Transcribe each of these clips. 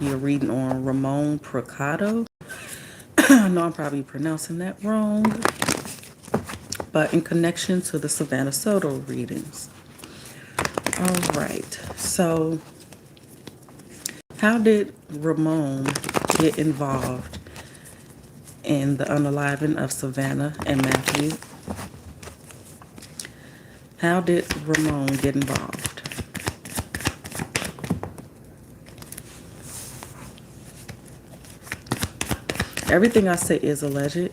Be a reading on Ramon Preciado. I know I'm probably pronouncing that wrong, but in connection to the Savannah Soto readings. All right, so how did Ramon get involved in the unaliving of Savannah and Matthew? How did Ramon get involved? Everything I say is alleged.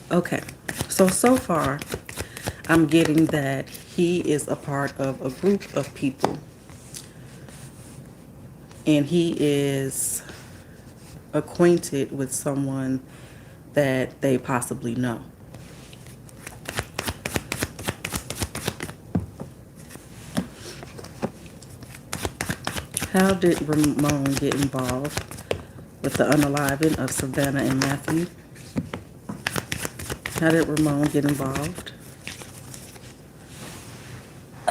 Okay, so far, I'm getting that he is a part of a group of people, and he is acquainted with someone that they possibly know. How did Ramon get involved with the unaliving of Savannah and Matthew? How did Ramon get involved?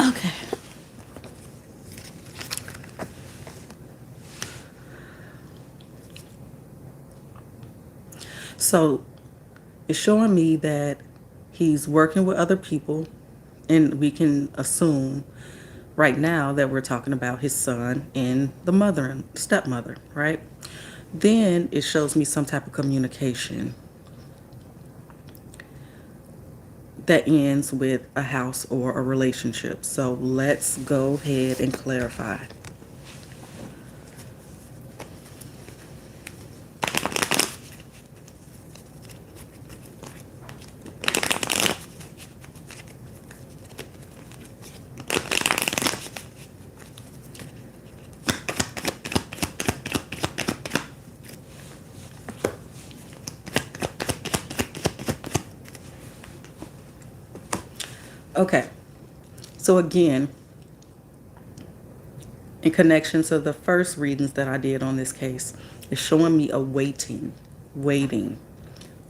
Okay. So it's showing me that he's working with other people, and we can assume right now that we're talking about his son and the mother and stepmother, right? Then it shows me some type of communication that ends with a house or a relationship. So let's go ahead and clarify. Okay, so again, in connection to the first readings that I did on this case, it's showing me a waiting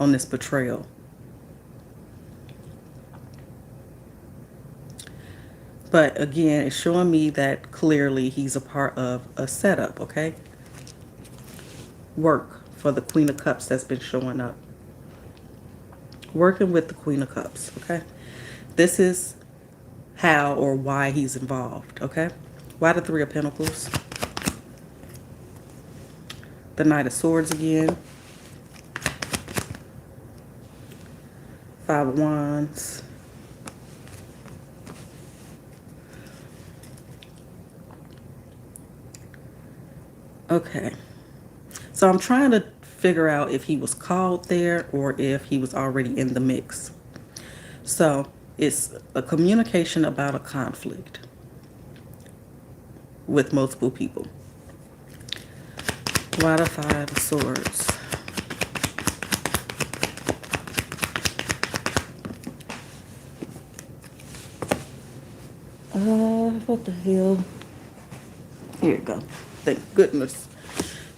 on this betrayal. But again, it's showing me that clearly he's a part of a setup, okay? Work for the Queen of Cups that's been showing up. Working with the Queen of Cups, okay? This is how or why he's involved, okay? Why the Three of Pentacles? The Knight of Swords again. Five of Wands. Okay. So I'm trying to figure out if he was called there or if he was already in the mix. So it's a communication about a conflict with multiple people. Why the Five of Swords? What the hell? Here you go. Thank goodness.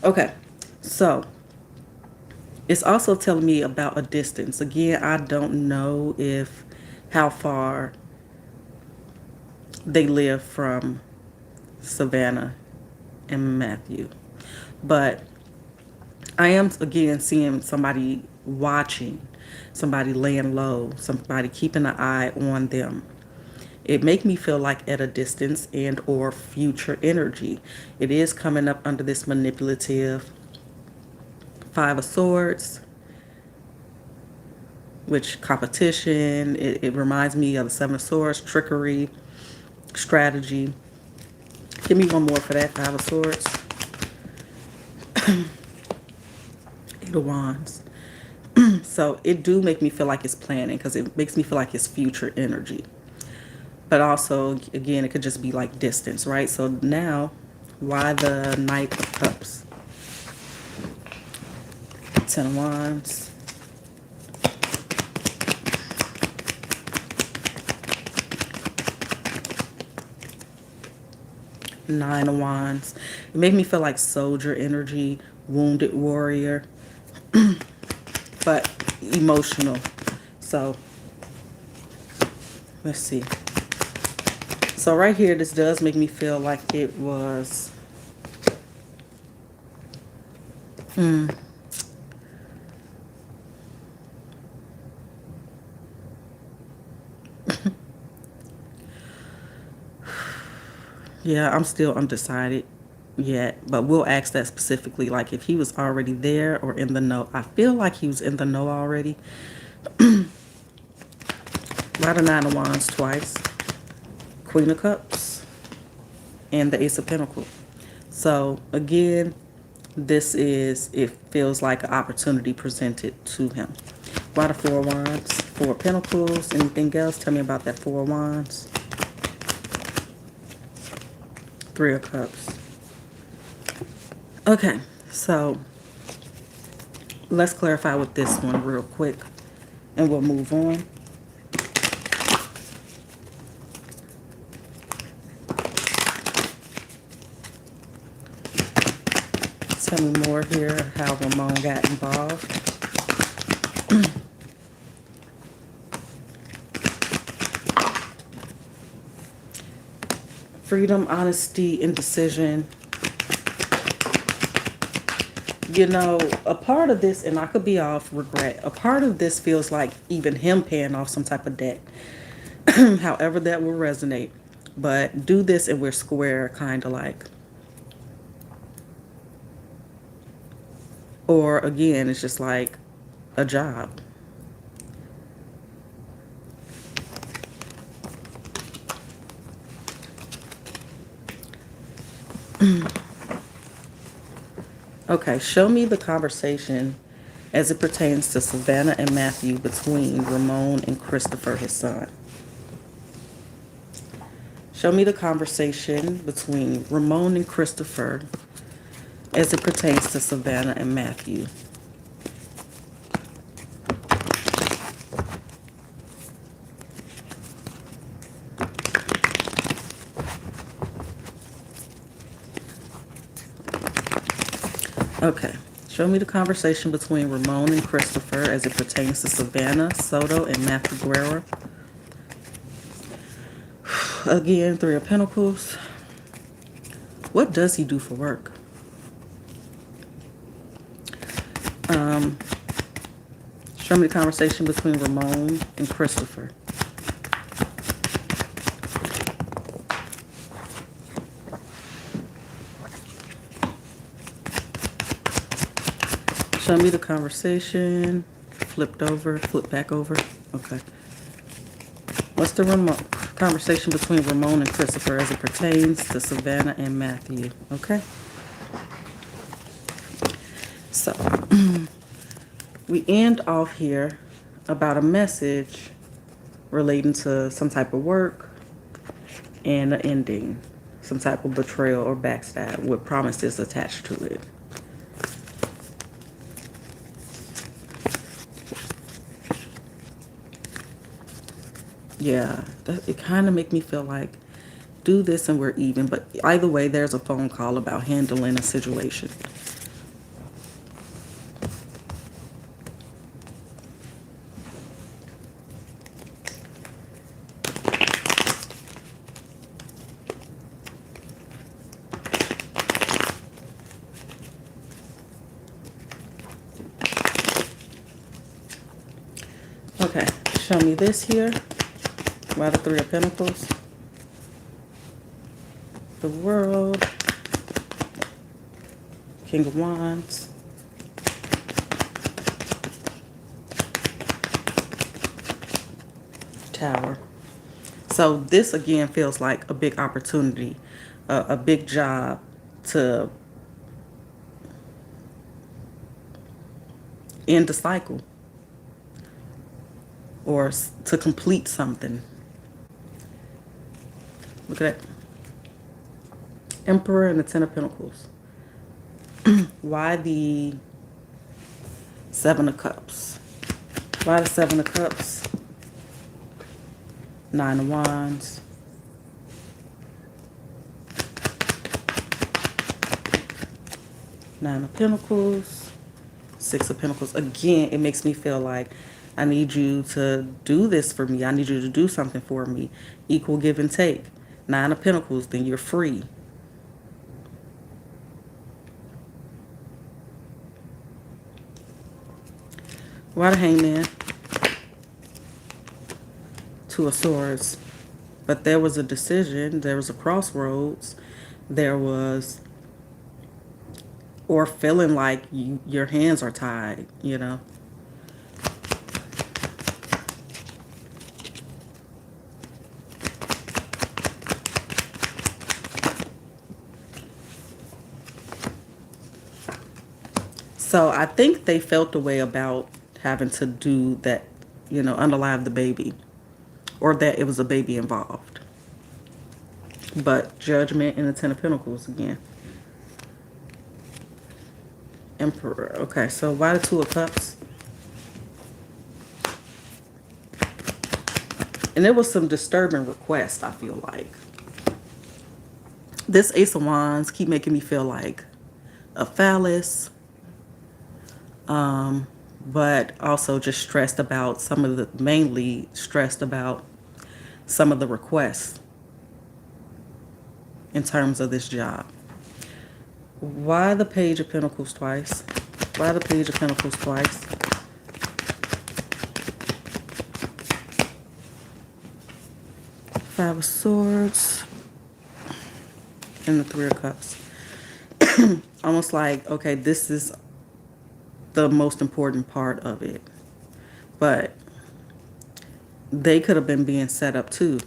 Okay, so it's also telling me about a distance. Again, I don't know if how far they live from Savannah and Matthew, but I am again seeing somebody watching, somebody laying low, somebody keeping an eye on them. It make me feel like at a distance and or future energy. It is coming up under this manipulative Five of Swords, which competition. It reminds me of the Seven of Swords, trickery, strategy. Give me one more for that, Five of Swords. Eight of Wands. So it do make me feel like it's planning because it makes me feel like it's future energy. But also, again, it could just be like distance, right? So now, why the Knight of Cups? Ten of Wands. Nine of Wands. It made me feel like soldier energy, wounded warrior, but emotional. So Let's see. So right here, this does make me feel like it was... Yeah, I'm still undecided yet, but we'll ask that specifically, like if he was already there or in the know. I feel like he was in the know already. Lot of Nine of Wands twice, Queen of Cups, and the Ace of Pentacles. So again, it feels like an opportunity presented to him. Lot of Four of Wands, Four of Pentacles. Anything else? Tell me about that Four of Wands. Three of Cups. Okay, so let's clarify with this one real quick and we'll move on. Tell me more here how Ramon got involved. Freedom, honesty, indecision. You know, a part of this, and I could be off, regret. A part of this feels like even him paying off some type of debt. However that will resonate. But do this and we're square, kind of like. Or again, it's just like a job. Okay, show me the conversation as it pertains to Savannah and Matthew between Ramon and Christopher, his son. Show me the conversation between Ramon and Christopher as it pertains to Savannah and Matthew. Okay, show me the conversation between Ramon and Christopher as it pertains to Savannah, Soto, and Matthew Guerra. Again, Three of Pentacles. What does he do for work? Show me the conversation between Ramon and Christopher. Show me the conversation. Flip back over. Okay. What's the conversation between Ramon and Christopher as it pertains to Savannah and Matthew? Okay. So, we end off here about a message relating to some type of work and an ending. Some type of betrayal or backstab with promises attached to it. Yeah, it kind of make me feel like do this and we're even. But either way, there's a phone call about handling a situation. Okay, show me this here. Why the Three of Pentacles? The World. King of Wands. Tower. So this again feels like a big opportunity, a big job to end the cycle or to complete something. Look at that. Emperor and the Ten of Pentacles. Why the Seven of Cups? Why the Seven of Cups? Nine of Wands. Nine of Pentacles. Six of Pentacles. Again, it makes me feel like I need you to do this for me. I need you to do something for me. Equal give and take. Nine of Pentacles, then you're free. Why the Hangman? Two of Swords. But there was a decision. There was a crossroads. There was, or feeling like your hands are tied, you know. So I think they felt the way about having to do that, you know, unalive the baby, or that it was a baby involved. But Judgment and the Ten of Pentacles again. Emperor. Okay, so why the Two of Cups? And there was some disturbing requests, I feel like. This Ace of Wands keep making me feel like a phallus. But also just stressed about some of the, mainly stressed about some of the requests in terms of this job. Why the Page of Pentacles twice? Why the Page of Pentacles twice? Five of Swords and the Three of Cups. Almost like, okay, this is the most important part of it. But they could have been being set up too.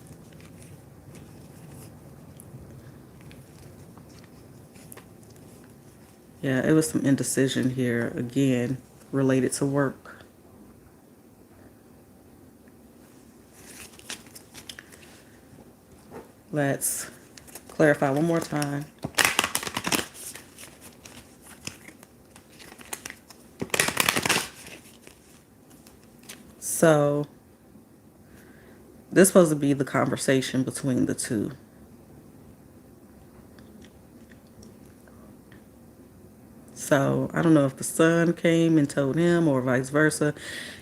Yeah, it was some indecision here, again, related to work. Let's clarify one more time. So, this is supposed to be the conversation between the two. So, I don't know if the Sun came and told him or vice versa.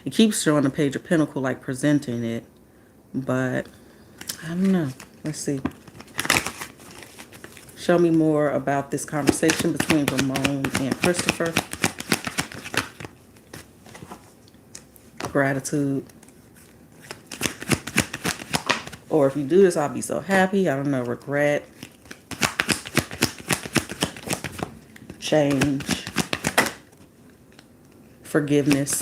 It keeps showing the Page of Pentacles like presenting it. But, I don't know. Let's see. Show me more about this conversation between Ramon and Christopher. Gratitude. Or if you do this, I'll be so happy. I don't know. Regret. Change. Forgiveness.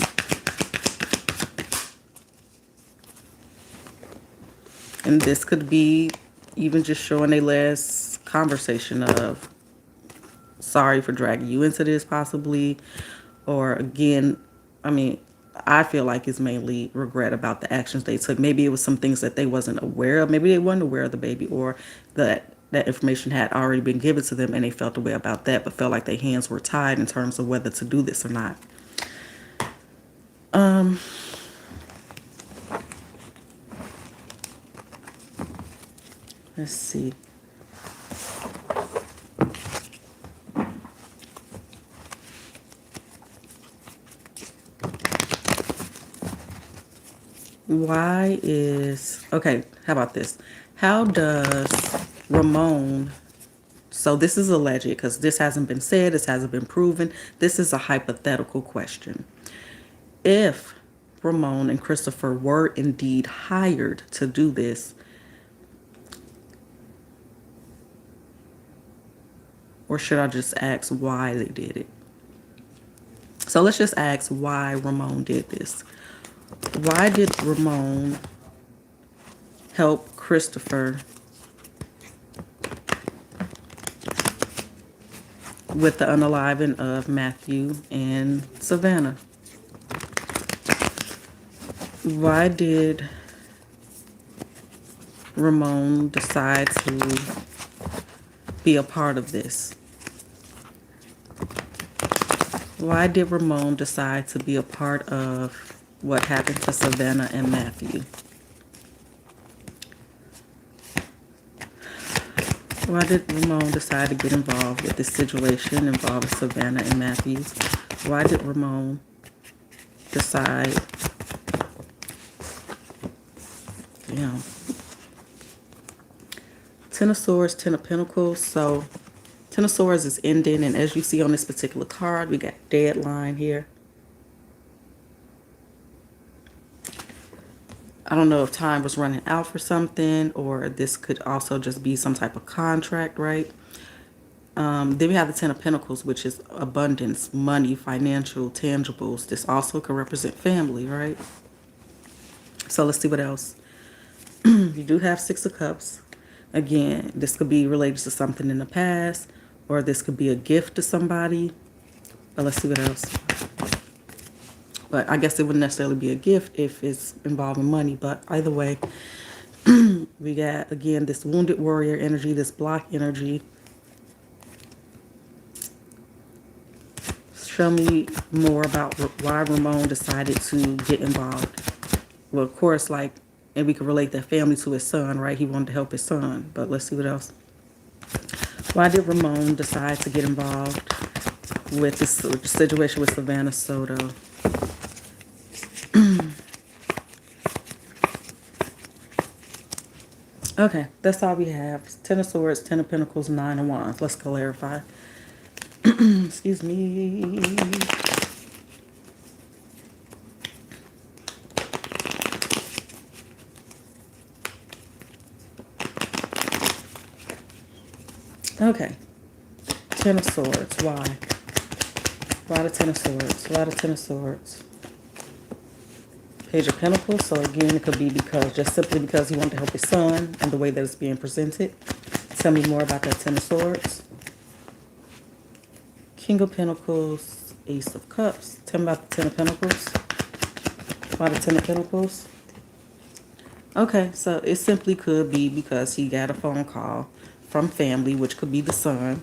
And this could be even just showing a last conversation of sorry for dragging you into this possibly. Or again, I mean, I feel like it's mainly regret about the actions they took. Maybe it was some things that they wasn't aware of. Maybe they weren't aware of the baby, or that information had already been given to them and they felt a way about that, but felt like their hands were tied in terms of whether to do this or not. Let's see. Why is, okay, how about this? How does Ramon, so this is alleged because this hasn't been said, this hasn't been proven. This is a hypothetical question. If Ramon and Christopher were indeed hired to do this, or should I just ask why they did it? So let's just ask why Ramon did this. Why did Ramon help Christopher with the unaliving of Matthew and Savannah? Why did Ramon decide to be a part of this? Why did Ramon decide to be a part of what happened to Savannah and Matthew? Why did Ramon decide to get involved with this situation involving Savannah and Matthew? Why did Ramon decide Damn. Ten of Swords, Ten of Pentacles. So Ten of Swords is ending, and as you see on this particular card, we got deadline here. I don't know if time was running out for something, or this could also just be some type of contract, right? Then we have the Ten of Pentacles, which is abundance, money, financial, tangibles. This also could represent family, right? So let's see what else. You do have Six of Cups. Again, this could be related to something in the past, or this could be a gift to somebody. But let's see what else. But I guess it wouldn't necessarily be a gift if it's involving money. But either way, we got, again, this wounded warrior energy, this block energy. Show me more about why Ramon decided to get involved. Well, of course, like, and we could relate that family to his son, right? He wanted to help his son. But let's see what else. Why did Ramon decide to get involved with this situation with Savannah Soto? Okay, that's all we have. Ten of Swords, Ten of Pentacles, Nine of Wands. Let's clarify. Excuse me. Okay. Ten of Swords. Why? Why the Ten of Swords? Why the Ten of Swords? Page of Pentacles. So again, it could be because, just simply because he wanted to help his son and the way that it's being presented. Tell me more about that Ten of Swords. King of Pentacles, Ace of Cups. Tell me about the Ten of Pentacles. Why the Ten of Pentacles? Okay, so it simply could be because he got a phone call from family, which could be the son.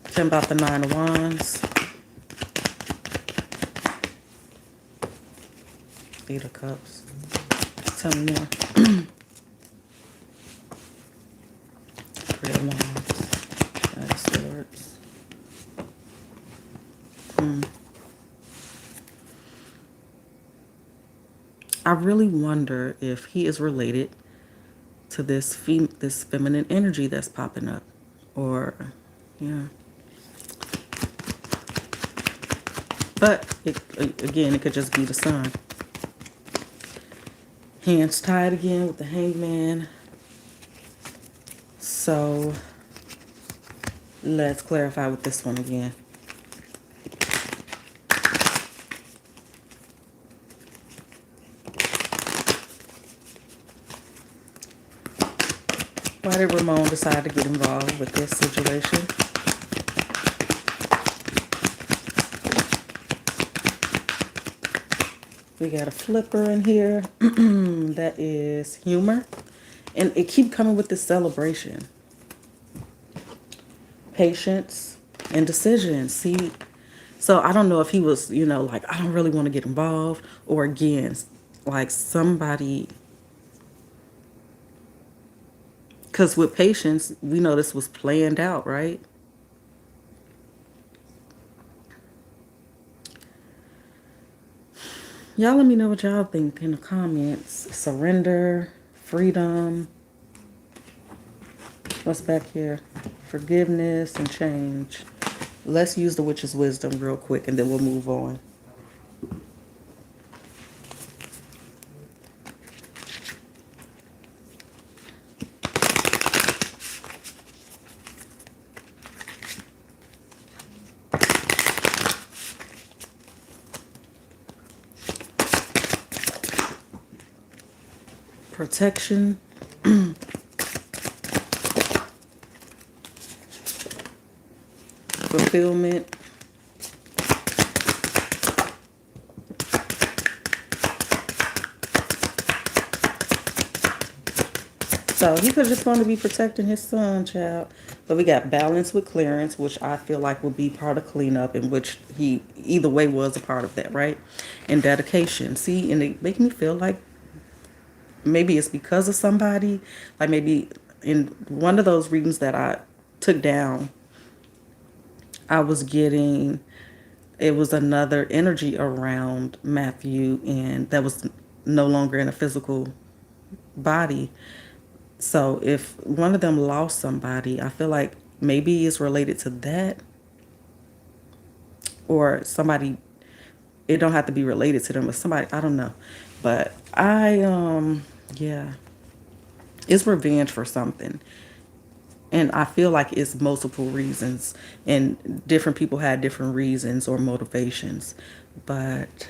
Tell me about the Nine of Wands. Eight of Cups. Tell me more. Three of Wands. Nine of Swords. I really wonder if he is related to this feminine energy that's popping up, or yeah. But again, it could just be the son. Hands tied again with the Hangman. So let's clarify with this one again. Why did Ramon decide to get involved with this situation? We got a flipper in here. That is humor. And it keep coming with this celebration. Patience and decision. See, so I don't know if he was, like, I don't really want to get involved. Or again, like somebody... Because with patience, we know this was planned out, right? Y'all let me know what y'all think in the comments. Surrender, freedom. What's back here? Forgiveness and change. Let's use the witch's wisdom real quick and then we'll move on. Protection. Fulfillment. So he could just want to be protecting his son, child. But we got balance with clearance, which I feel like will be part of cleanup, in which he either way was a part of that, right? And dedication. See, and it make me feel like maybe it's because of somebody. Like maybe in one of those readings that I took down, I was getting, it was another energy around Matthew, and that was no longer in a physical body. So if one of them lost somebody, I feel like maybe it's related to that, or somebody, it don't have to be related to them, but somebody, I don't know. But yeah, it's revenge for something. And I feel like it's multiple reasons, and different people had different reasons or motivations. But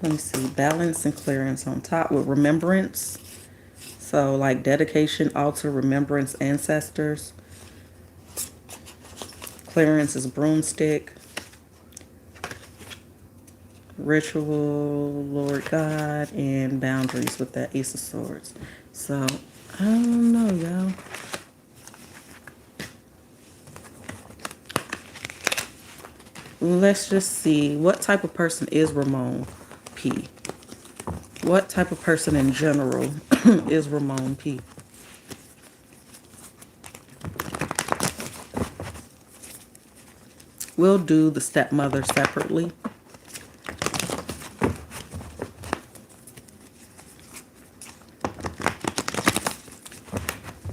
let me see, balance and clearance on top with remembrance. So like dedication, altar, remembrance, ancestors. Clearance is broomstick. Ritual, Lord God, and boundaries with that Ace of Swords. So, I don't know, y'all. Let's just see. What type of person is Ramon P? What type of person in general is Ramon P? We'll do the stepmother separately.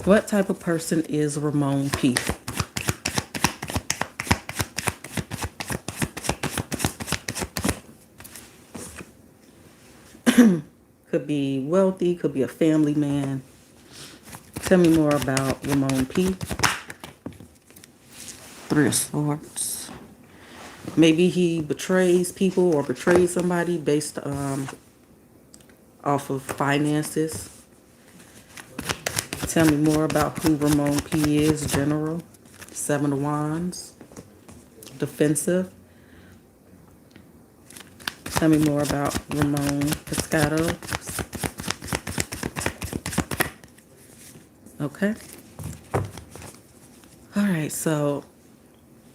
What type of person is Ramon P? Could be wealthy, could be a family man. Tell me more about Ramon P. Three of Swords. Maybe he betrays people or betrays somebody based off of finances. Tell me more about who Ramon P is, General. Seven of Wands. Defensive. Tell me more about Ramon Pescado. Okay. All right, so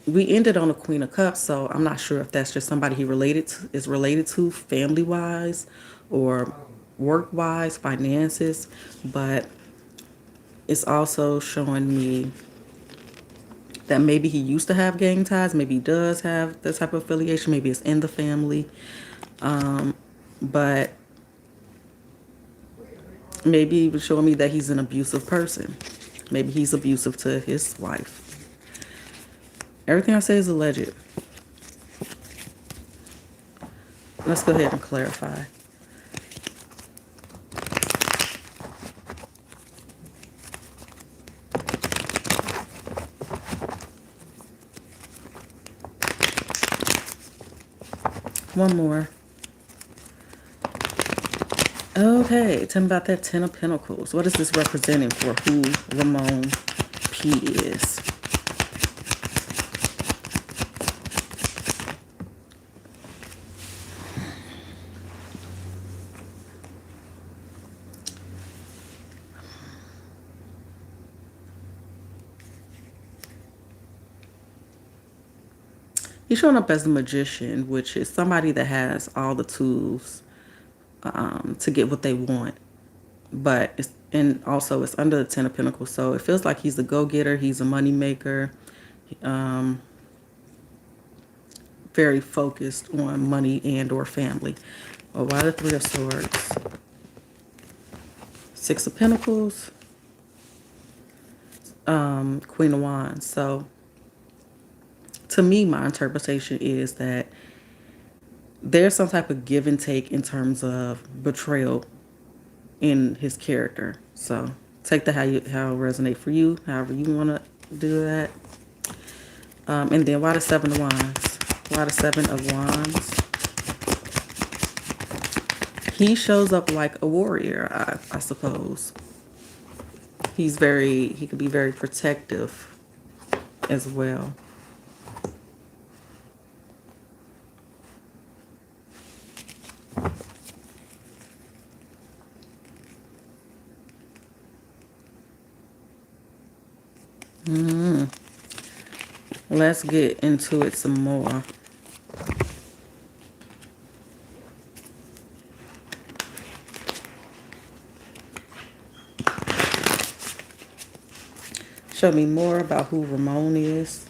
we ended on a Queen of Cups, so I'm not sure if that's just somebody he is related to family-wise or work-wise, finances, but it's also showing me that maybe he used to have gang ties, maybe he does have this type of affiliation, maybe it's in the family, but maybe he was showing me that he's an abusive person. Maybe he's abusive to his wife. Everything I say is alleged. Let's go ahead and clarify. One more. Okay, tell me about that Ten of Pentacles. What is this representing for who Ramon P is? He's showing up as a magician, which is somebody that has all the tools to get what they want. But and also it's under the Ten of Pentacles, so it feels like he's a go-getter, he's a money maker, very focused on money and or family. Oh, why the Three of Swords? Six of Pentacles, Queen of Wands. So to me, my interpretation is that there's some type of give and take in terms of betrayal in his character. So take that how it resonate for you, however you want to do that. And then why the Seven of Wands? Why the Seven of Wands? He shows up like a warrior, I suppose. He could be very protective as well. Let's get into it some more. Show me more about who Ramon is.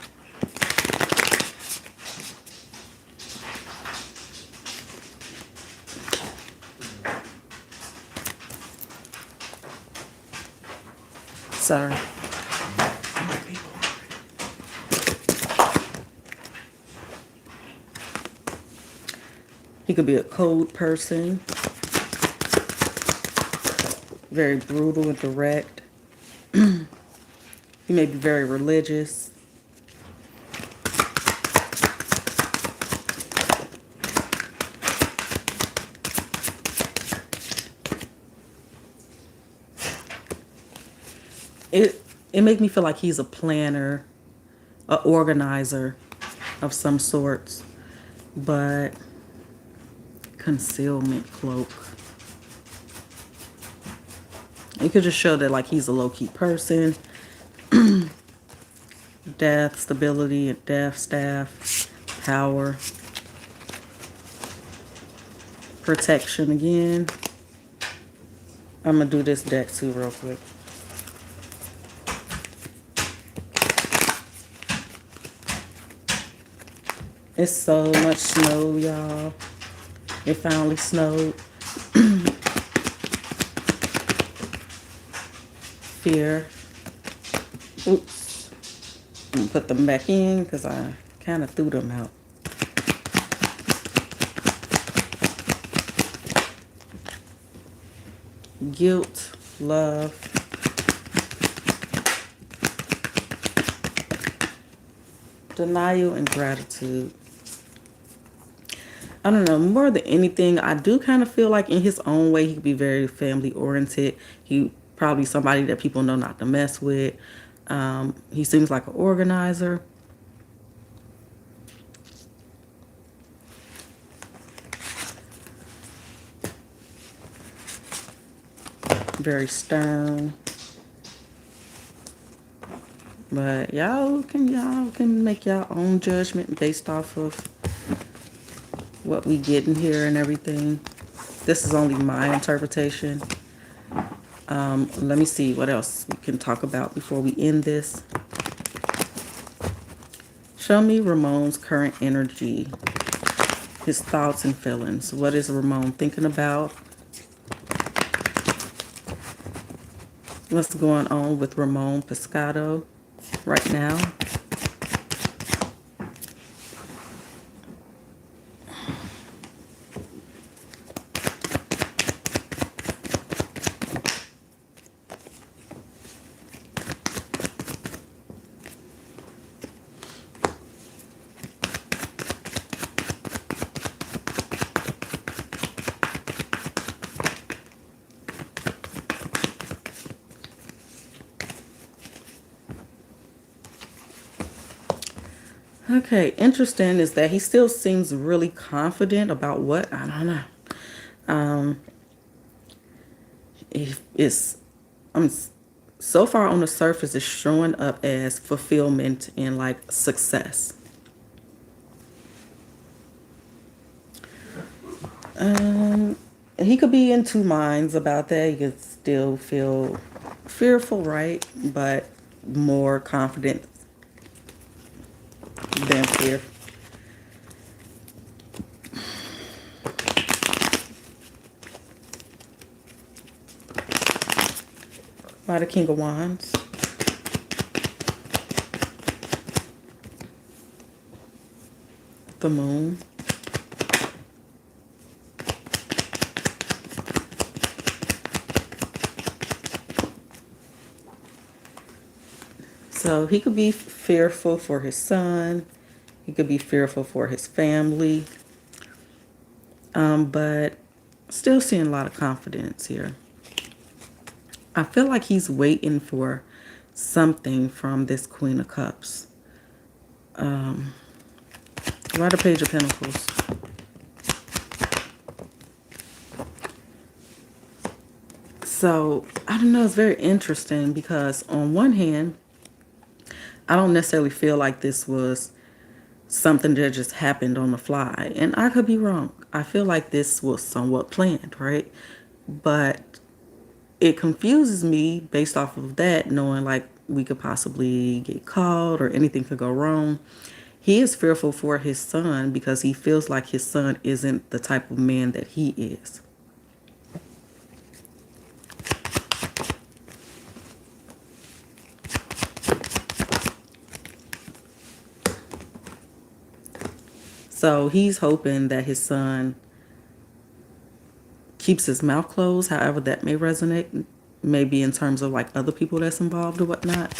Sorry. He could be a cold person, very brutal and direct. He may be very religious. It makes me feel like he's a planner, a organizer of some sorts, but concealment cloak. It could just show that like he's a low-key person. Death, stability, death, staff, power, protection again. I'm gonna do this deck too real quick. It's so much snow, y'all. It finally snowed. Fear. Oops. I'm gonna put them back in because I kind of threw them out. Guilt, love. Denial and gratitude. I don't know, more than anything, I do kind of feel like in his own way, he could be very family oriented. He probably somebody that people know not to mess with. He seems like an organizer. Very stern. But y'all can make your own judgment based off of what we get in here and everything. This is only my interpretation. Let me see what else we can talk about before we end this. Show me Ramon's current energy, his thoughts and feelings. What is Ramon thinking about? What's going on with Ramon Preciado right now? Okay, interesting is that he still seems really confident about what, I don't know. It's so far on the surface, it's showing up as fulfillment and like success. He could be in two minds about that. He could still feel fearful, right? But more confident than fear. By the King of Wands. The Moon. So he could be fearful for his son. He could be fearful for his family. But still seeing a lot of confidence here. I feel like he's waiting for something from this Queen of Cups. Why the Page of Pentacles? So, I don't know, it's very interesting because on one hand, I don't necessarily feel like this was something that just happened on the fly. And I could be wrong. I feel like this was somewhat planned, right? But it confuses me based off of that, knowing like we could possibly get caught or anything could go wrong. He is fearful for his son because he feels like his son isn't the type of man that he is. So he's hoping that his son keeps his mouth closed, however that may resonate, maybe in terms of like other people that's involved or whatnot.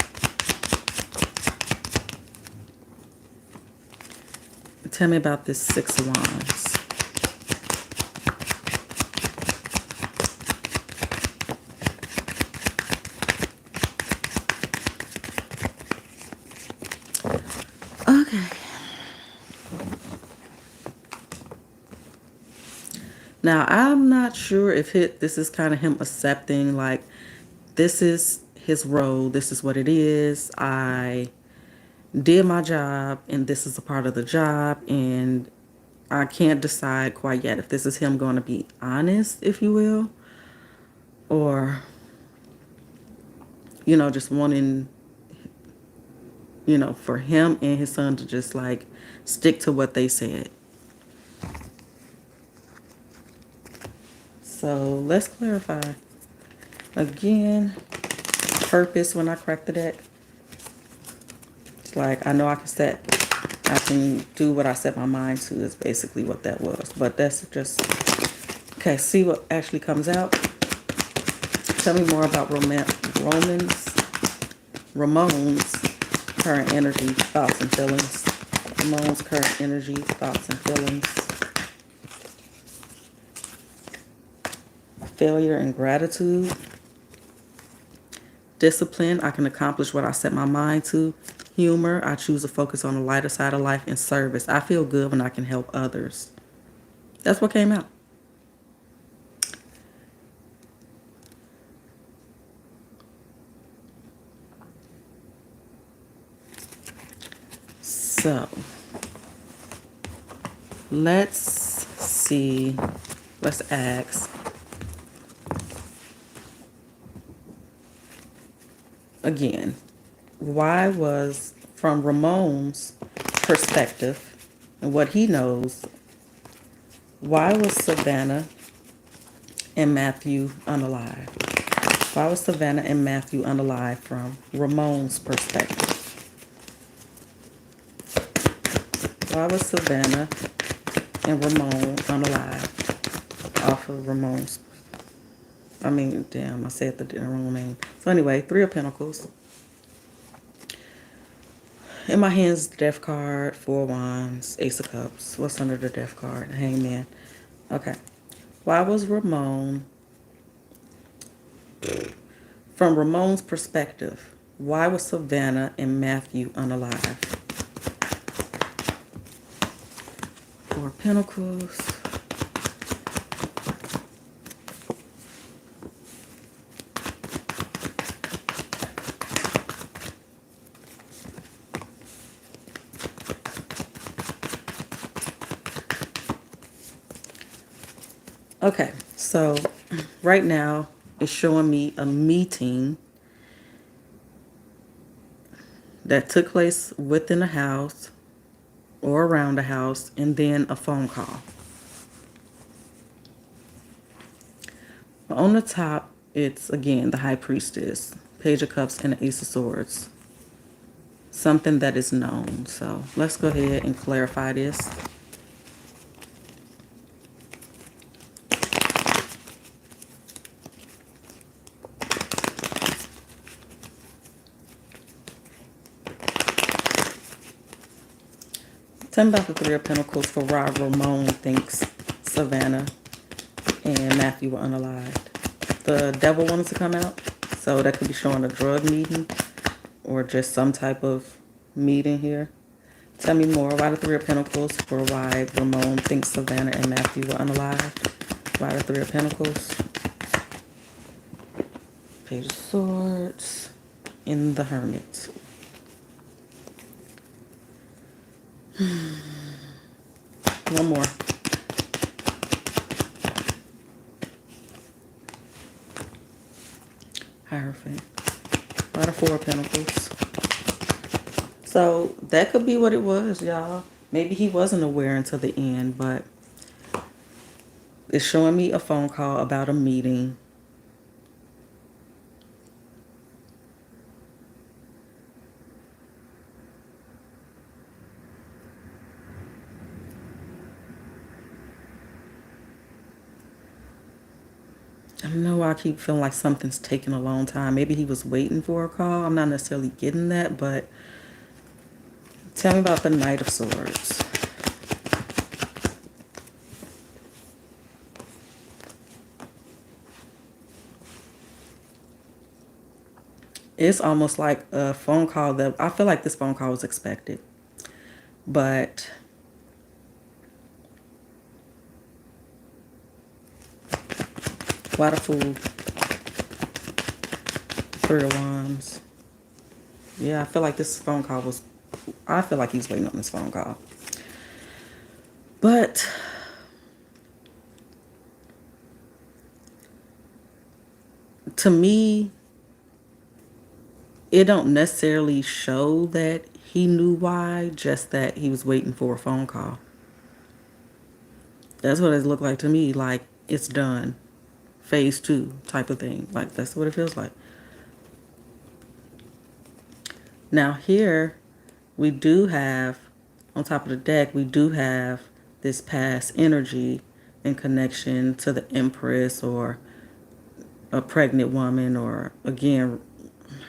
Tell me about this Six of Wands. Okay. Now, I'm not sure if this is kind of him accepting, like, this is his role, this is what it is. I did my job, and this is a part of the job, and I can't decide quite yet if this is him going to be honest, if you will, or, just wanting, for him and his son to just like stick to what they said. So let's clarify. Again, purpose when I crack the deck. It's like I know I can do what I set my mind to is basically what that was. But that's just, okay, see what actually comes out. Tell me more about Ramon's current energy, thoughts, and feelings. Ramon's current energy, thoughts, and feelings. Failure and gratitude. Discipline, I can accomplish what I set my mind to. Humor, I choose to focus on the lighter side of life. And service, I feel good when I can help others. That's what came out. So, let's see. Let's ask. Again, why was, from Ramon's perspective and what he knows, why was Savannah and Matthew unalive? Why was Savannah and Matthew unalive from Ramon's perspective? Why was Savannah and Ramon unalive off of Ramon's? I said the wrong name. So anyway, Three of Pentacles. In my hands, Death card, Four of Wands, Ace of Cups. What's under the Death card? Hangman. Okay. Why was Ramon, from Ramon's perspective, why was Savannah and Matthew unalive? Four of Pentacles. Okay, so right now it's showing me a meeting that took place within the house or around the house, and then a phone call. On the top, it's again the High Priestess, Page of Cups, and the Ace of Swords. Something that is known. So let's go ahead and clarify this. Tell me about the Three of Pentacles for why Ramon thinks Savannah and Matthew were unalived. The Devil wanted to come out, so that could be showing a drug meeting or just some type of meeting here. Tell me more about the Three of Pentacles for why Ramon thinks Savannah and Matthew were unalived. Why the Three of Pentacles? Page of Swords and the Hermit. One more. Hierophant. Why the Four of Pentacles? So that could be what it was, y'all. Maybe he wasn't aware until the end, but it's showing me a phone call about a meeting. I don't know why I keep feeling like something's taking a long time. Maybe he was waiting for a call. I'm not necessarily getting that, but tell me about the Knight of Swords. It's almost like a phone call that I feel like this phone call was expected. But why the Fool? Three of Wands. Yeah, I feel like this phone call was, I feel like he's waiting on this phone call. But to me, it don't necessarily show that he knew why, just that he was waiting for a phone call. That's what it looked like to me, like it's done. Phase 2 type of thing. Like that's what it feels like. Now here we do have, on top of the deck, we do have this past energy in connection to the Empress or a pregnant woman, or again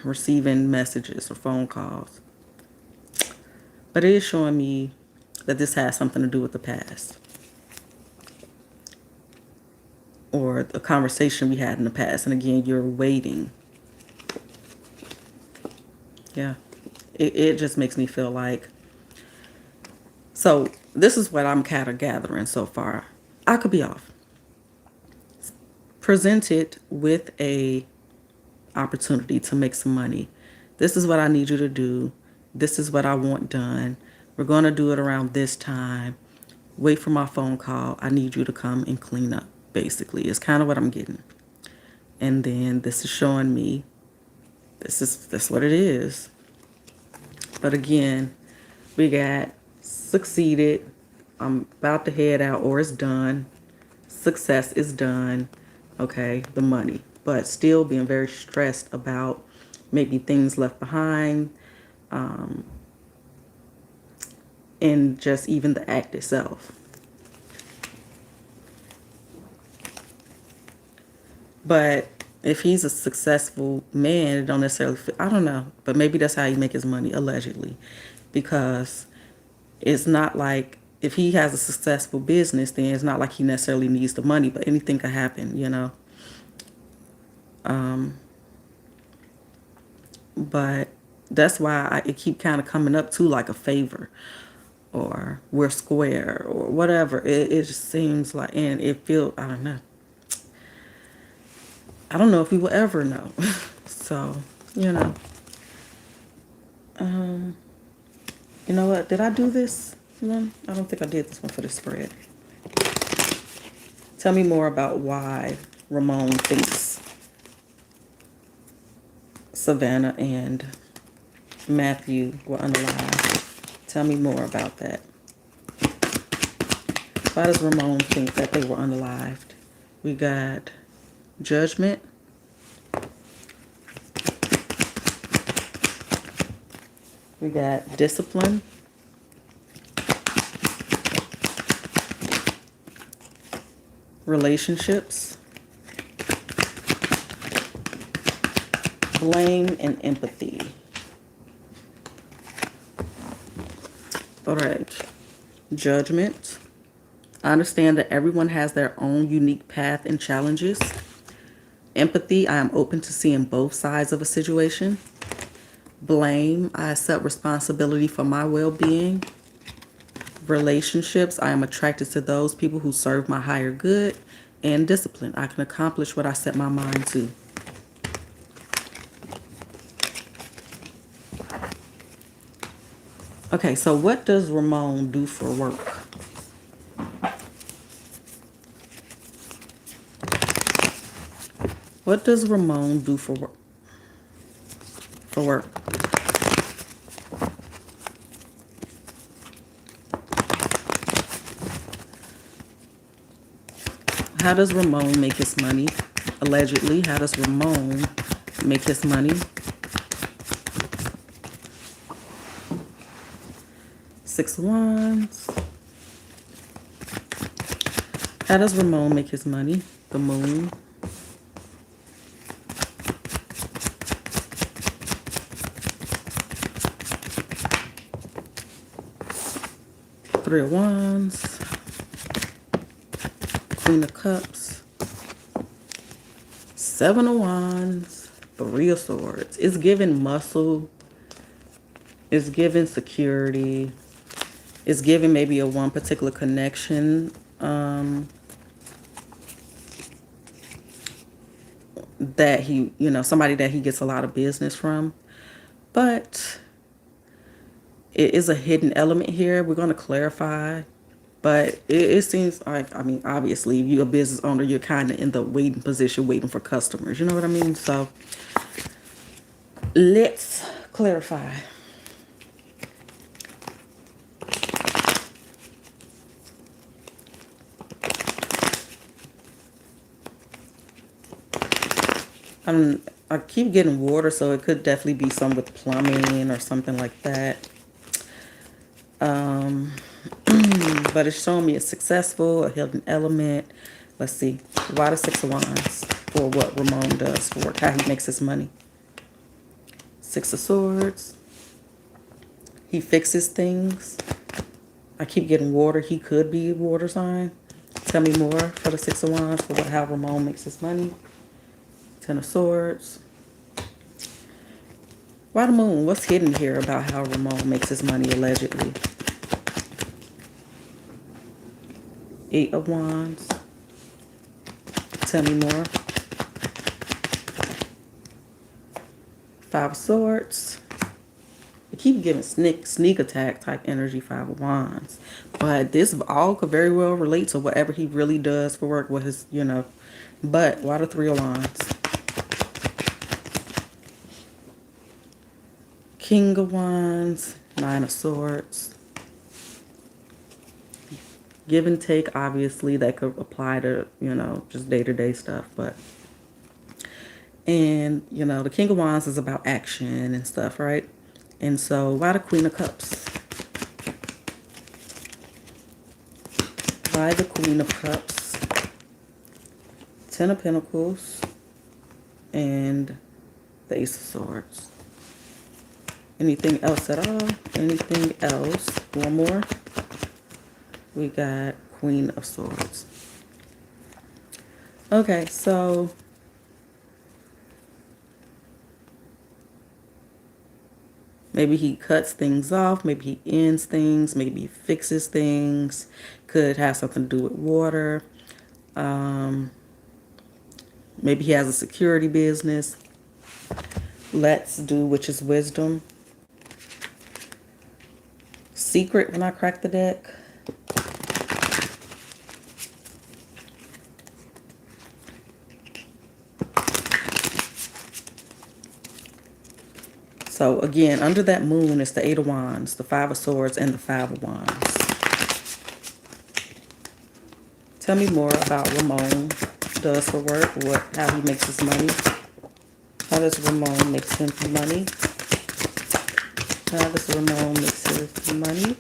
receiving messages or phone calls. But it is showing me that this has something to do with the past, or a conversation we had in the past. And again, you're waiting. Yeah. It just makes me feel like, so this is what I'm kind of gathering so far. I could be off. Presented with a opportunity to make some money. This is what I need you to do. This is what I want done. We're going to do it around this time. Wait for my phone call. I need you to come and clean up, basically. It's kind of what I'm getting. And then this is showing me that's what it is. But again, we got succeeded. I'm about to head out, or it's done. Success is done. Okay, the money. But still being very stressed about maybe things left behind, and just even the act itself. But if he's a successful man, it don't necessarily fit, I don't know. But maybe that's how he make his money, allegedly. Because it's not like, if he has a successful business, then it's not like he necessarily needs the money, but anything could happen, you know. But that's why it keep kind of coming up to like a favor, or we're square, or whatever. It just seems like, and it feels, I don't know. I don't know if we will ever know. So, you know. You know what? Did I do this one? I don't think I did this one for the spread. Tell me more about why Ramon thinks Savannah and Matthew were unalive. Tell me more about that. Why does Ramon think that they were unalived? We got Judgment. We got Discipline. Relationships. Blame and empathy. All right. Judgment. I understand that everyone has their own unique path and challenges. Empathy. I am open to seeing both sides of a situation. Blame. I accept responsibility for my well-being. Relationships. I am attracted to those people who serve my higher good. And discipline. I can accomplish what I set my mind to. Okay, so what does Ramon do for work? What does Ramon do for work? For work. How does Ramon make his money? Allegedly, how does Ramon make his money? Six of Wands. How does Ramon make his money? The Moon. Three of Wands, Queen of Cups, Seven of Wands, Three of Swords. It's giving muscle. It's giving security. It's giving maybe a one particular connection that he, somebody that he gets a lot of business from. But it is a hidden element here. We're going to clarify. But it seems like, I mean, obviously, if you're a business owner, you're kind of in the waiting position, waiting for customers. You know what I mean? So let's clarify. I keep getting water, so it could definitely be some with plumbing or something like that. But it's showing me it's successful, a hidden element. Let's see. Why the Six of Wands for what Ramon does for work, how he makes his money. Six of Swords. He fixes things. I keep getting water. He could be a water sign. Tell me more for the Six of Wands for how Ramon makes his money. Ten of Swords. Why the Moon? What's hidden here about how Ramon makes his money allegedly? Eight of Wands. Tell me more. Five of Swords. I keep getting sneak attack type energy, Five of Wands. But this all could very well relate to whatever he really does for work, what his, But why the Three of Wands? King of Wands, Nine of Swords. Give and take, obviously, that could apply to, just day-to-day stuff. And, the King of Wands is about action and stuff, right? And so, why the Queen of Cups? Why the Queen of Cups? Ten of Pentacles. And the Ace of Swords. Anything else at all? Anything else? One more. We got Queen of Swords. Okay, so maybe he cuts things off. Maybe he ends things. Maybe he fixes things. Could have something to do with water. Maybe he has a security business. Let's do Witch's Wisdom. Secret when I crack the deck. So again, under that moon is the Eight of Wands, the Five of Swords, and the Five of Wands. Tell me more about Ramon does for work, how he makes his money. How does Ramon make his money? How does Ramon makes his money?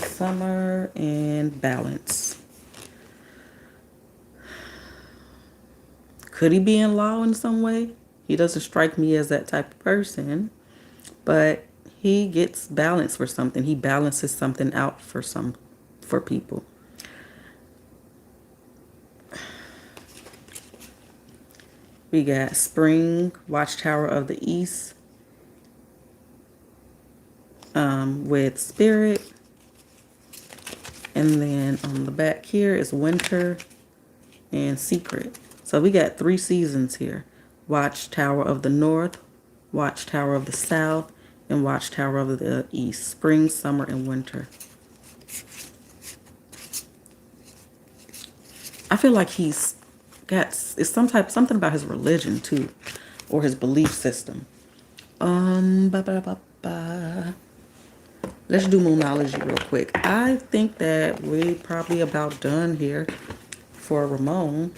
Summer and balance. Could he be in law in some way? He doesn't strike me as that type of person, but he gets balance for something. He balances something out for people. We got Spring, Watchtower of the East, with Spirit. And then on the back here is Winter and Secret. So we got 3 seasons here. Watchtower of the North, Watchtower of the South, and Watchtower of the East. Spring, summer, and winter. I feel like he's got something about his religion too, or his belief system. Let's do Moonology real quick. I think that we probably about done here for Ramon.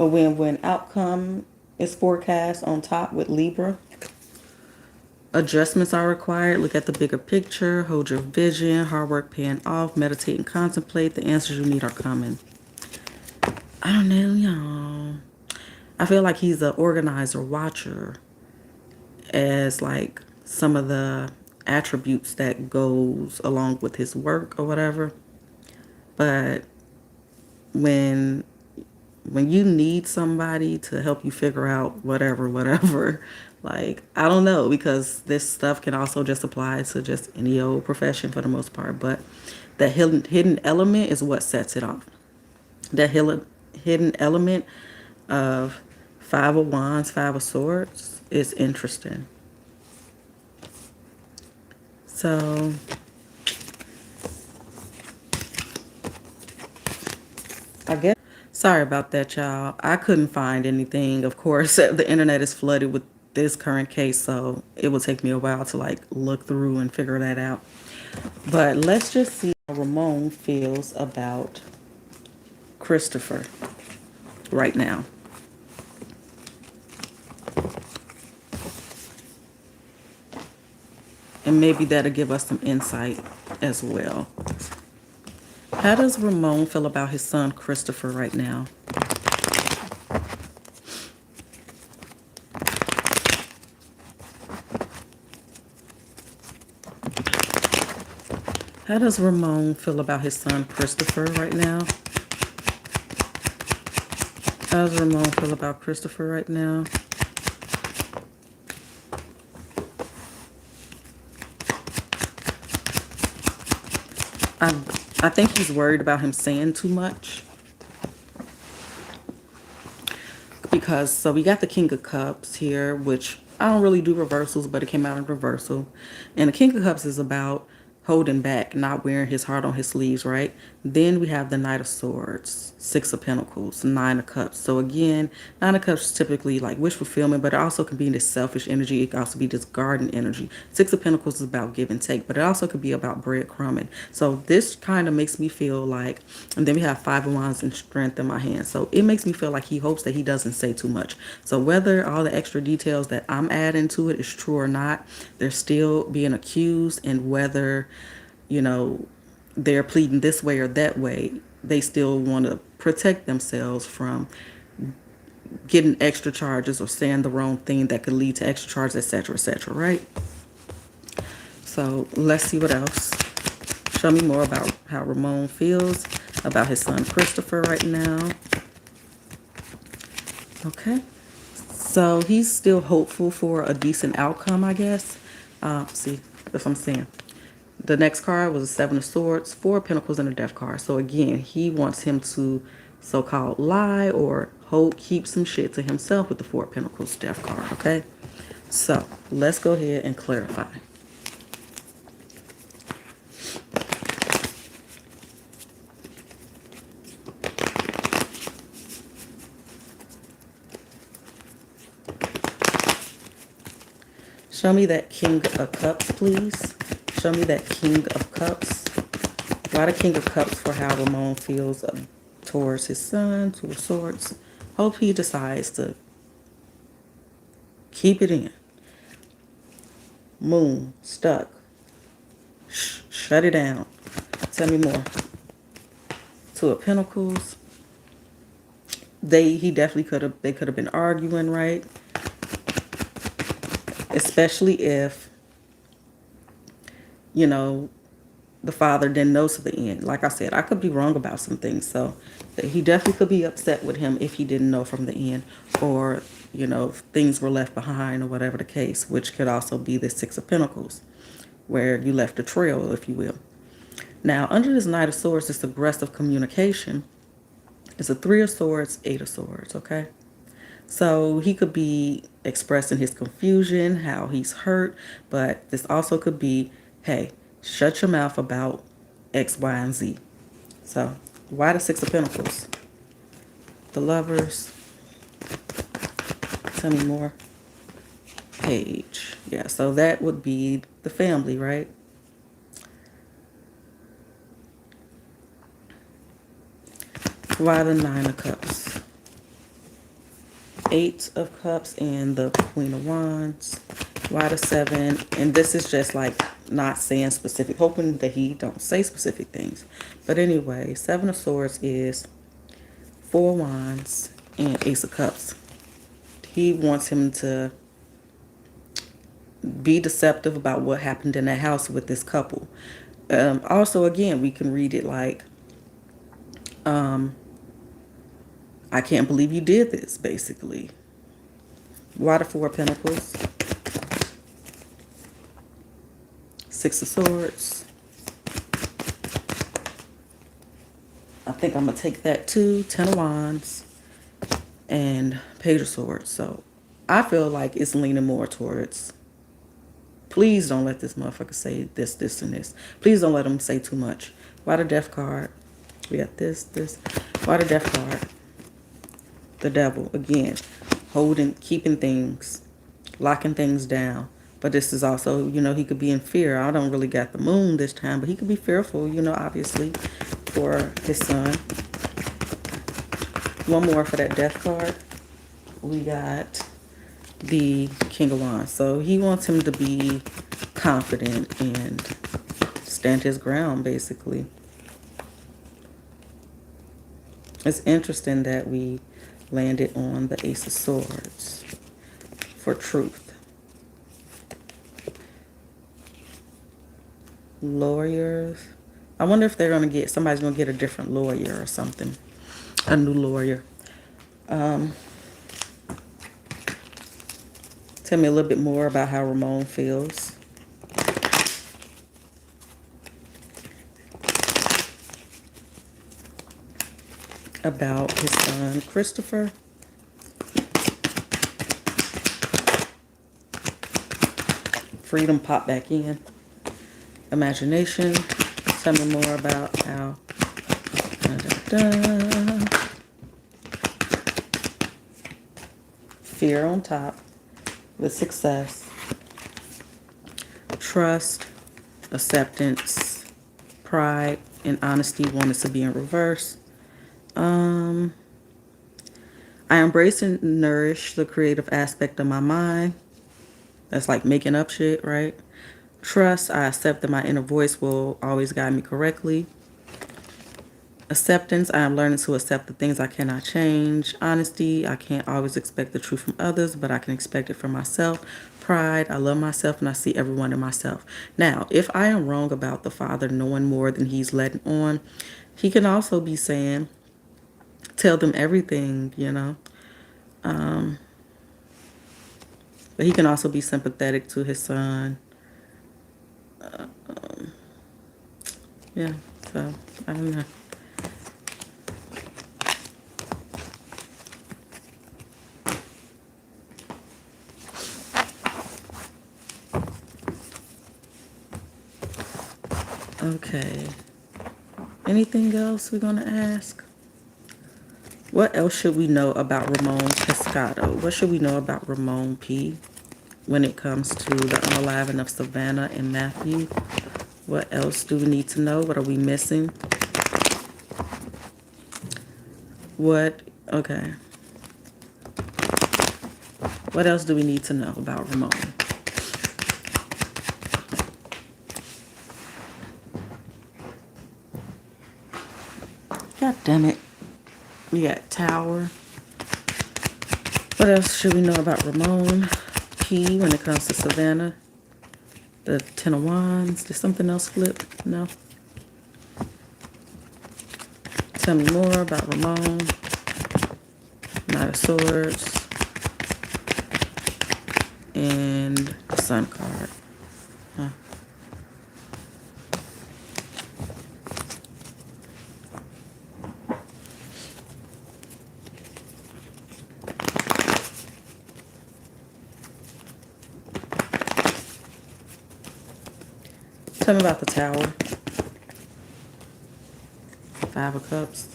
A win-win outcome is forecast on top with Libra. Adjustments are required. Look at the bigger picture. Hold your vision. Hard work paying off. Meditate and contemplate. The answers you need are coming. I don't know, y'all. I feel like he's an organizer, watcher, as like some of the attributes that goes along with his work or whatever. But when you need somebody to help you figure out whatever, like, I don't know, because this stuff can also just apply to just any old profession for the most part. But the hidden element is what sets it off. The hidden element of Five of Wands, Five of Swords is interesting. So I guess, sorry about that, y'all. I couldn't find anything. Of course, the internet is flooded with this current case, so it will take me a while to like look through and figure that out. But let's just see how Ramon feels about Christopher right now. And maybe that'll give us some insight as well. How does Ramon feel about his son Christopher right now? How does Ramon feel about his son Christopher right now? How does Ramon feel about Christopher right now? I think he's worried about him saying too much. Because, so we got the King of Cups here, which I don't really do reversals, but it came out in reversal. And the King of Cups is about holding back, not wearing his heart on his sleeves, right? Then we have the Knight of Swords, Six of Pentacles, Nine of Cups. So again, Nine of Cups is typically like wish fulfillment, but it also can be this selfish energy. It can also be this garden energy. Six of Pentacles is about give and take, but it also could be about breadcrumbing. So this kind of makes me feel like, and then we have Five of Wands and Strength in my hand. So it makes me feel like he hopes that he doesn't say too much. So whether all the extra details that I'm adding to it is true or not, they're still being accused, and whether, you know, they're pleading this way or that way, they still want to protect themselves from getting extra charges or saying the wrong thing that could lead to extra charges, etc., right? So let's see what else. Show me more about how Ramon feels about his son Christopher right now. Okay. So he's still hopeful for a decent outcome, I guess. See, that's what I'm saying. The next card was a Seven of Swords, Four of Pentacles, and a Death card. So again, he wants him to so-called lie or keep some shit to himself with the Four of Pentacles Death card, okay? So let's go ahead and clarify. Show me that King of Cups, please. Show me that King of Cups. Why the King of Cups for how Ramon feels towards his son, Two of Swords. Hope he decides to keep it in. Moon, stuck. Shut it down. Tell me more. Two of Pentacles. He definitely they could have been arguing, right? Especially if, you know, the father didn't know to the end. Like I said, I could be wrong about some things. So he definitely could be upset with him if he didn't know from the end, or, you know, things were left behind or whatever the case, which could also be the Six of Pentacles, where you left a trail, if you will. Now, under this Knight of Swords, this aggressive communication is a Three of Swords, Eight of Swords, okay? So he could be expressing his confusion, how he's hurt, but this also could be, hey, shut your mouth about X, Y, and Z. So why the Six of Pentacles? The Lovers. Tell me more. Page. Yeah, so that would be the family, right? Why the Nine of Cups? Eight of Cups and the Queen of Wands. Why the Seven? And this is just like not saying specific, hoping that he don't say specific things. But anyway, Seven of Swords is Four of Wands and Ace of Cups. He wants him to be deceptive about what happened in that house with this couple. Also, again, we can read it like, I can't believe you did this, basically. Why the Four of Pentacles? Six of Swords. I think I'm going to take that too. Ten of Wands. And Page of Swords. So I feel like it's leaning more towards, please don't let this motherfucker say this, this, and this. Please don't let him say too much. Why the Death card? We got this. Why the Death card? The Devil. Again, holding, keeping things, locking things down. But this is also, you know, he could be in fear. I don't really got the Moon this time, but he could be fearful, you know, obviously, for his son. One more for that Death card. We got the King of Wands. So he wants him to be confident and stand his ground, basically. It's interesting that we landed on the Ace of Swords for truth. Lawyers. I wonder if they're going to get, somebody's going to get a different lawyer or something. A new lawyer. Tell me a little bit more about how Ramon feels. About his son, Christopher. Freedom pop back in. Imagination. Tell me more about how. Fear on top. With success. Trust. Acceptance. Pride and honesty wanted to be in reverse. I embrace and nourish the creative aspect of my mind. That's like making up shit, right? Trust, I accept that my inner voice will always guide me correctly. Acceptance, I am learning to accept the things I cannot change. Honesty, I can't always expect the truth from others, but I can expect it from myself. Pride, I love myself and I see everyone in myself. Now, if I am wrong about the father knowing more than he's letting on, he can also be saying, tell them everything, you know. But he can also be sympathetic to his son. Yeah, so I don't know. Okay. Anything else we're going to ask? What else should we know about Ramon Pescado? What should we know about Ramon P when it comes to the unaliving of Savannah and Matthew? What else do we need to know? What are we missing? Okay. What else do we need to know about Ramon? God damn it. We got Tower. What else should we know about Ramon P when it comes to Savannah? The Ten of Wands. Did something else flip? No. Tell me more about Ramon. Knight of Swords. And the Sun card. Huh. Tell me about the Tower. Five of Cups.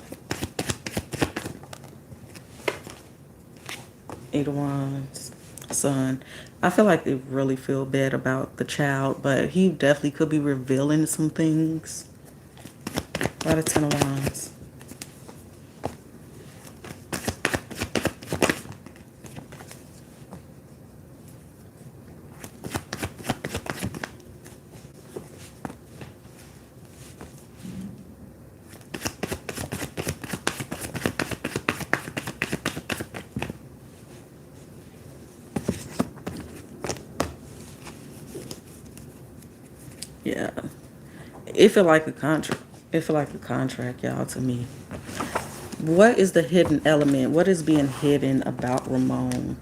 Eight of Wands. Sun. I feel like they really feel bad about the child, but he definitely could be revealing some things. Why the Ten of Wands? Yeah. It feel like a contract. It feel like a contract, y'all, to me. What is the hidden element? What is being hidden about Ramon?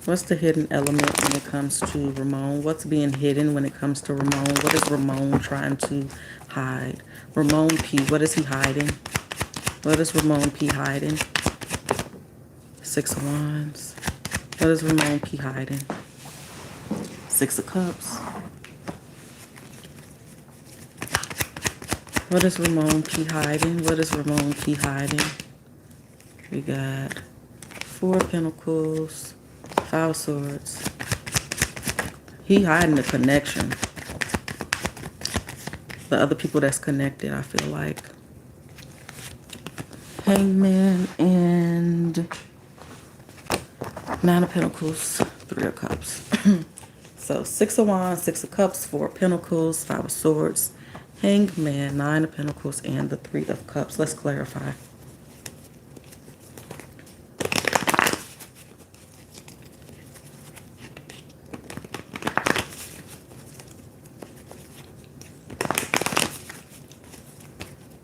What's the hidden element when it comes to Ramon? What's being hidden when it comes to Ramon? What is Ramon trying to hide? Ramon P, what is he hiding? What is Ramon P hiding? Six of Wands. What is Ramon P hiding? Six of Cups. What is Ramon P hiding? What is Ramon P hiding? We got Four of Pentacles, Five of Swords. He hiding the connection. The other people that's connected, I feel like. Hangman and Nine of Pentacles, Three of Cups. So Six of Wands, Six of Cups, Four of Pentacles, Five of Swords, Hangman, Nine of Pentacles, and the Three of Cups. Let's clarify.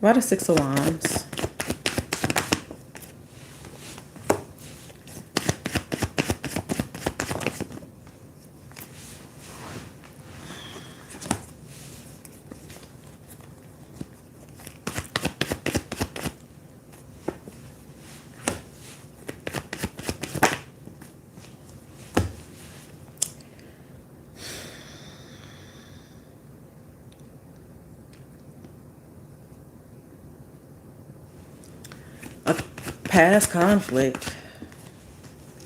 Why the Six of Wands? A past conflict.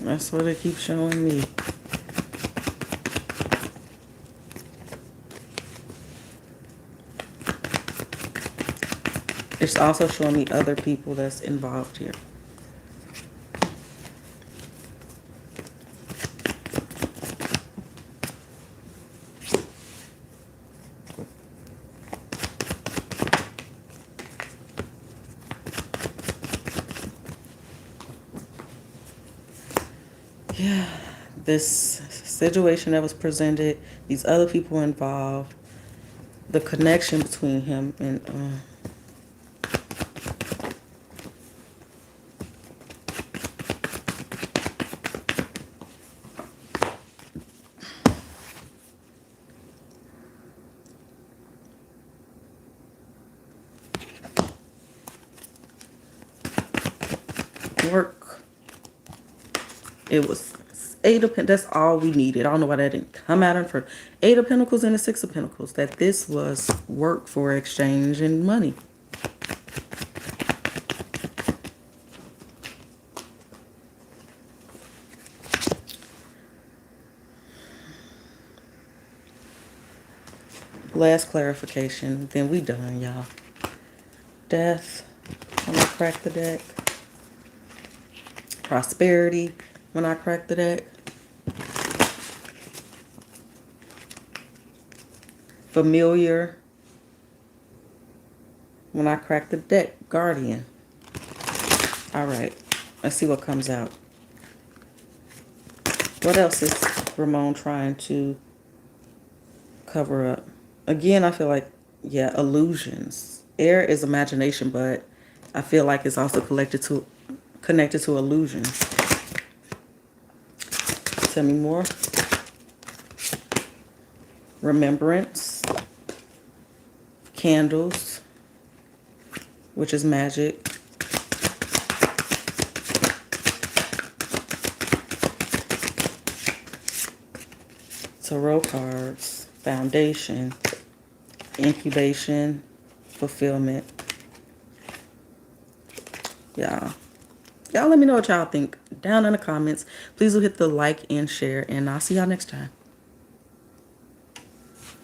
That's what it keeps showing me. It's also showing me other people that's involved here. Yeah, this situation that was presented, these other people involved, the connection between him and work. It was Eight of Pentacles. That's all we needed. I don't know why that didn't come out in front. Eight of Pentacles and the Six of Pentacles. That this was work for exchange and money. Last clarification. Then we done, y'all. Death. When I crack the deck. Prosperity. When I crack the deck. Familiar. When I crack the deck. Guardian. All right. Let's see what comes out. What else is Ramon trying to cover up? Again, I feel like, yeah, illusions. Air is imagination, but I feel like it's also connected to illusions. Tell me more. Remembrance. Candles, which is magic. Tarot cards. Foundation. Incubation. Fulfillment. Y'all let me know what y'all think down in the comments. Please do hit the like and share, and I'll see y'all next time.